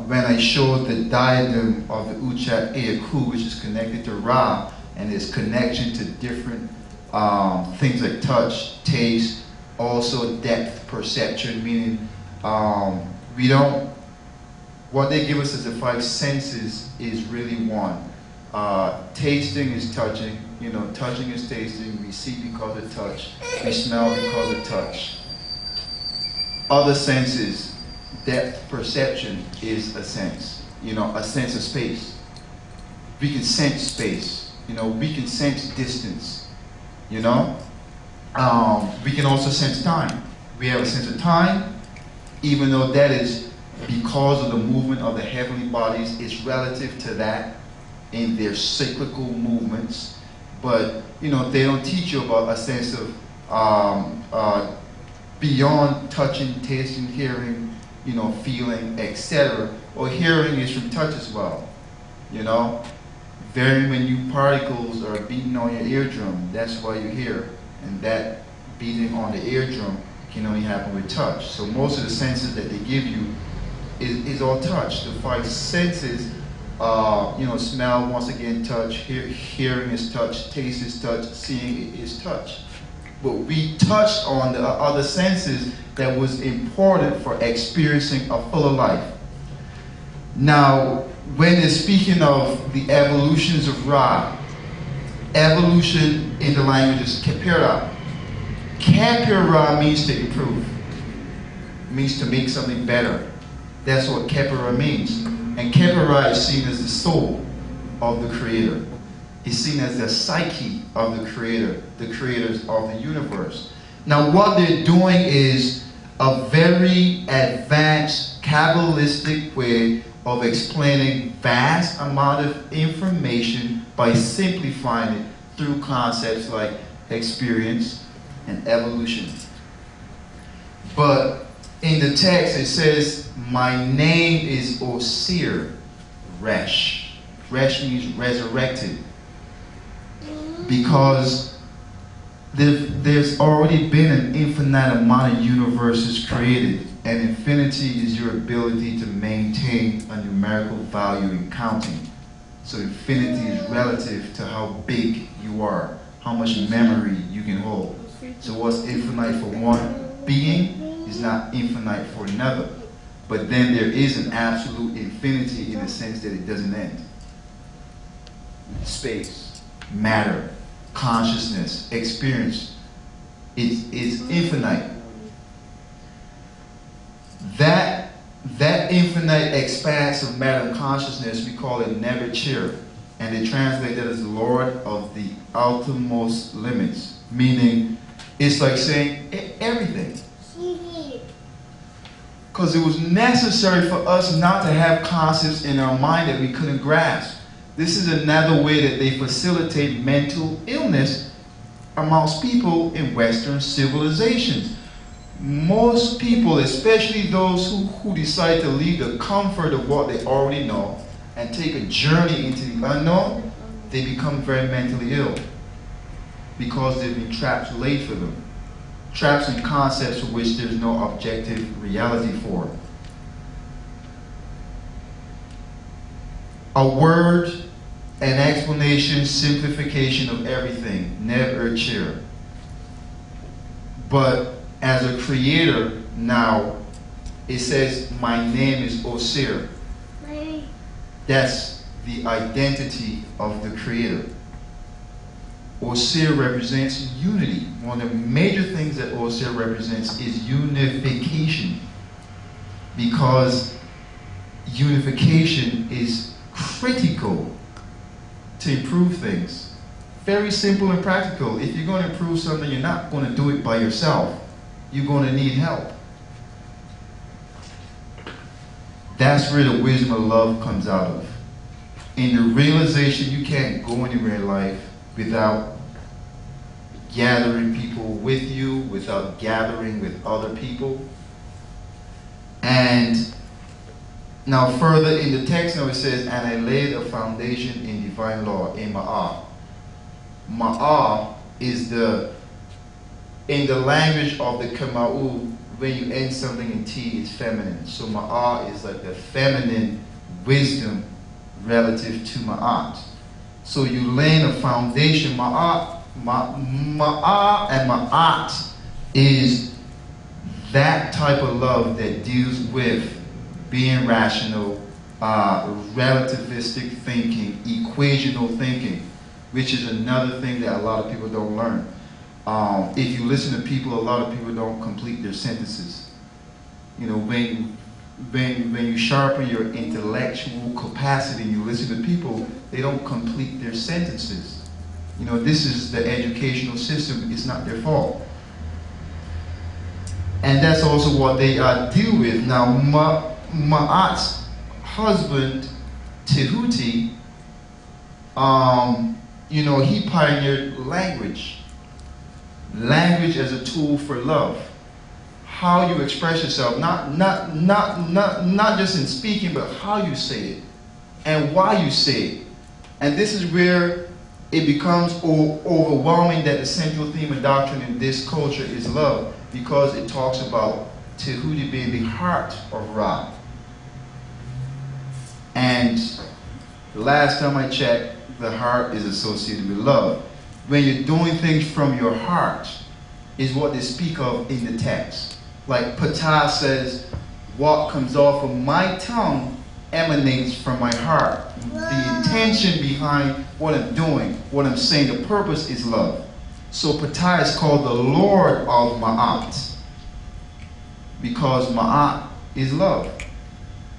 when I showed the diagram of the Uchat Eyaku, which is connected to Ra, and its connection to different things like touch, taste, also depth perception, meaning what they give us as the five senses is really one. Tasting is touching, touching is tasting, we see because of touch, we smell because of touch. Other senses, depth perception is a sense, a sense of space. We can sense space, we can sense distance, we can also sense time. We have a sense of time, even though that is because of the movement of the heavenly bodies, it's relative to that in their cyclical movements. But, they don't teach you about a sense of beyond touching, tasting, hearing, feeling, etc. Or hearing is from touch as well, Very minute particles are beating on your eardrum, that's why you hear. And that beating on the eardrum can only happen with touch. So most of the senses that they give you is all touch. The five senses, smell, once again, touch, hearing is touch, taste is touch, seeing is touch. But we touched on the other senses that was important for experiencing a fuller life. Now, when they're speaking of the evolutions of Ra, evolution in the language is kepera. Kepera means to improve, means to make something better. That's what kepera means. And kepera is seen as the soul of the Creator. It's seen as the psyche of the Creator, the creators of the universe. Now what they're doing is a very advanced Kabbalistic way of explaining vast amount of information by simplifying it through concepts like experience and evolution. But in the text it says, my name is Osir Resh. Resh means resurrected. Because there's already been an infinite amount of universes created, and infinity is your ability to maintain a numerical value in counting. So infinity is relative to how big you are, how much memory you can hold. So what's infinite for one being is not infinite for another. But then there is an absolute infinity in the sense that it doesn't end. Space, matter, consciousness, experience, it's infinite. That infinite expanse of matter and consciousness, we call it Nebuchadnezzar, and they translate that as the Lord of the outermost limits, meaning it's like saying everything. Because it was necessary for us not to have concepts in our mind that we couldn't grasp. This is another way that they facilitate mental illness amongst people in Western civilizations. Most people, especially those who decide to leave the comfort of what they already know and take a journey into the unknown, they become very mentally ill because they've been traps laid for them. Traps in concepts for which there's no objective reality for. A word, an explanation, simplification of everything, Nebuchadnezzar. But as a creator now, it says, my name is Osir. That's the identity of the creator. Osir represents unity. One of the major things that Osir represents is unification. Because unification is critical to improve things. Very simple and practical. If you're going to improve something, you're not going to do it by yourself. You're going to need help. That's where the wisdom of love comes out of. In the realization you can't go anywhere in life without gathering people with you, without gathering with other people. And now further in the text now it says, and I laid a foundation in divine law, in Ma'ah. Ma'ah is in the language of the Kamau when you end something in T, it's feminine. So ma'at is like the feminine wisdom relative to ma'at. So you lay a foundation. Ma'at and ma'at is that type of love that deals with being rational, relativistic thinking, equational thinking, which is another thing that a lot of people don't learn. If you listen to people, a lot of people don't complete their sentences. You know, when you sharpen your intellectual capacity and you listen to people, they don't complete their sentences. You know, this is the educational system. It's not their fault. And that's also what they deal with. Now, Ma'at's husband, Tehuti, you know, he pioneered language. Language as a tool for love. How you express yourself, not just in speaking, but how you say it and why you say it. And this is where it becomes overwhelming that the central theme and doctrine in this culture is love, because it talks about Tehuti being the heart of Ra. And the last time I checked, the heart is associated with love. When you're doing things from your heart is what they speak of in the text. Like Ptah says, what comes off of my tongue emanates from my heart. The intention behind what I'm doing, what I'm saying, the purpose is love. So Ptah is called the Lord of Ma'at, because Ma'at is love.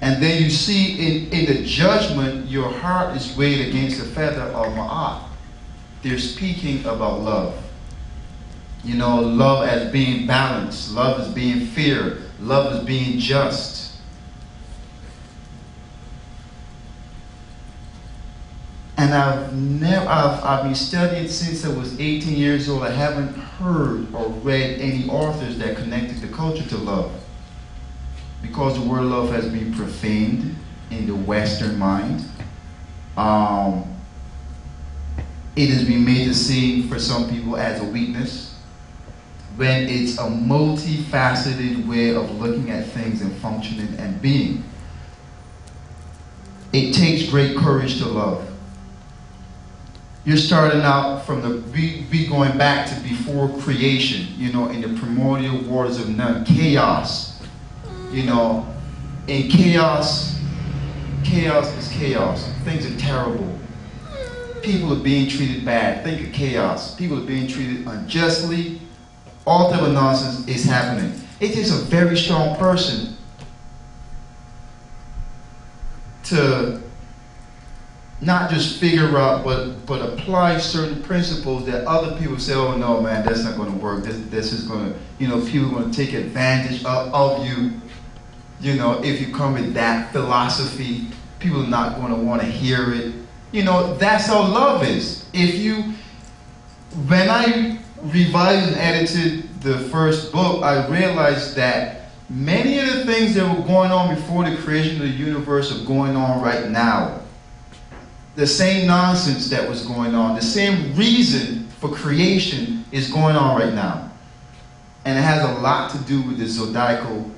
And then you see in the judgment, your heart is weighed against the feather of Ma'at. They're speaking about love. You know, love as being balanced, love as being fair, love as being just. And I've been studying since I was 18 years old. I haven't heard or read any authors that connected the culture to love, because the word love has been profaned in the Western mind. It has been made to seem for some people as a weakness, when it's a multifaceted way of looking at things and functioning and being. It takes great courage to love. You're starting out from the, we going back to before creation, you know, in the primordial waters of none, chaos. You know, in chaos, chaos is chaos. Things are terrible. People are being treated bad. Think of chaos. People are being treated unjustly. All type of nonsense is happening. It takes a very strong person to not just figure out, but apply certain principles that other people say, oh no man, that's not going to work. This is going to, you know, people are going to take advantage of you. You know, if you come with that philosophy, people are not going to want to hear it. You know, that's how love is. When I revised and edited the first book, I realized that many of the things that were going on before the creation of the universe are going on right now. The same nonsense that was going on, the same reason for creation is going on right now. And it has a lot to do with the zodiacal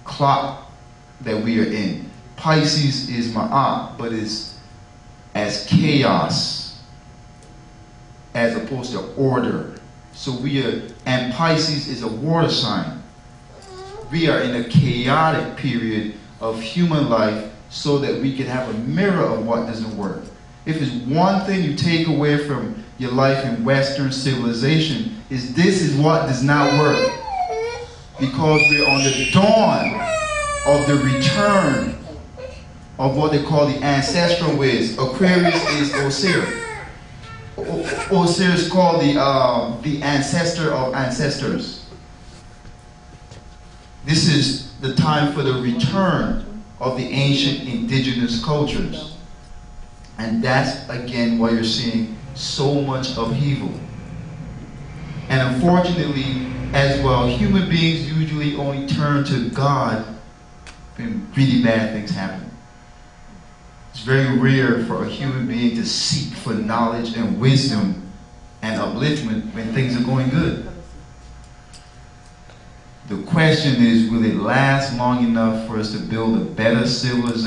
clock that we are in. Pisces is Ma'at, but it's as chaos as opposed to order. So and Pisces is a water sign. We are in a chaotic period of human life so that we can have a mirror of what doesn't work. If it's one thing you take away from your life in Western civilization, is this is what does not work. Because we're on the dawn of the return of what they call the ancestral ways. Aquarius is Osiris. Osiris is called the ancestor of ancestors. This is the time for the return of the ancient indigenous cultures. And that's, again, why you're seeing so much upheaval. And unfortunately, as well, human beings usually only turn to God when really bad things happen. It's very rare for a human being to seek for knowledge and wisdom and upliftment when things are going good. The question is, will it last long enough for us to build a better civilization?